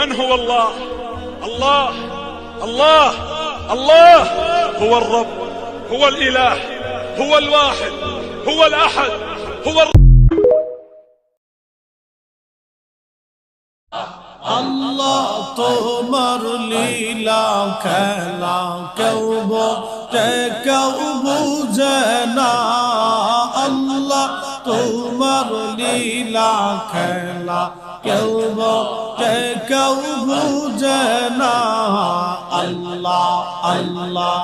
من هو الله؟ الله الله الله هو الرب، هو الإله، هو الواحد، هو الأحد، هو আল্লাহ তোমার লীলা খেলা কেউ বলে কেউ বুঝে না। আল্লাহ তোমার লীলা খেলা কেউ বলে কেউ বুঝে না। আল্লাহ আল্লাহ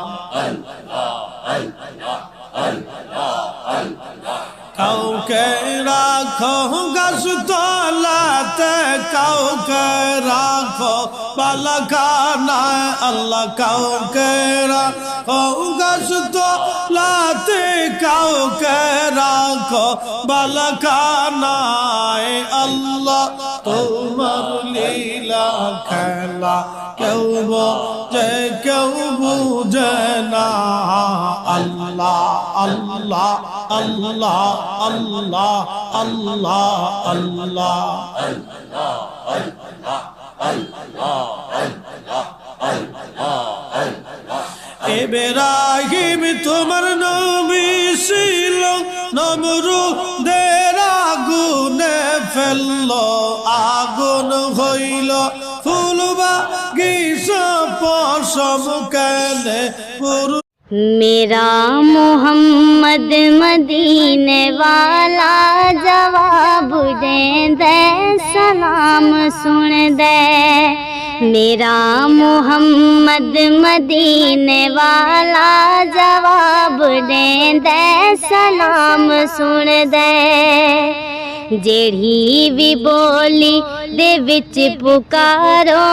কাউকে রাখো গাছ তলাতে, কাউকে রাখো বালাখানায়। আল্লাহ কাউকে রাখো গাছ তলাতে, কাউকে রাখো বালাখানায়। আল্লাহ তোমার লীলা খেলা কেউ বোঝে কেউ বুঝে না। আল্লাহ আল্লাহ আল্লাহ আল্লাহ আল্লাহ আল্লাহ ইব্রাহিম তোমার নবী ছিল, নমরুদের আগুনে ফেললো, আগুন হইল ফুল বাগিচা পশম কেনে পুরু। मेरा मोहम्मद मदीने वाला जवाब दे दे, सलाम सुन दे। मेरा मोहम्मद मदीने वाला जवाब दे दे, सलाम सुन दे। जेड़ी भी बोली दे विच पुकारो,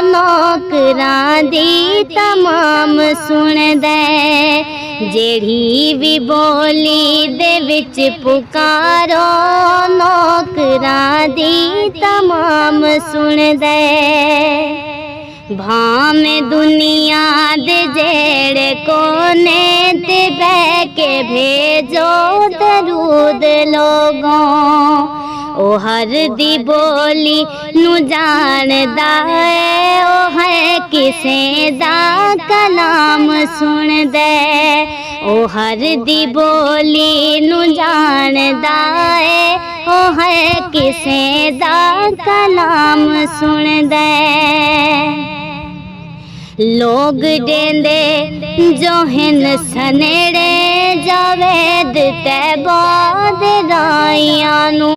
नौकरां दी तमाम सुन दे। जेड़ी भी बोली दे विच पुकारो, नौकरां दी तमाम सुन दे। भावें दुनिया दे जेड़े कोने ते बह के भेजो दरूद लोगों। ओ हर दी बोली नू जानदा है, ओ है किसे दा कलाम सुन दे। ओ हर दी बोली नू जानदा है, ओ है किसे दा कलाम सुन दे। लोग देंदे जो हिन सनेड़े, जावेद तैबा दे राइयां नू।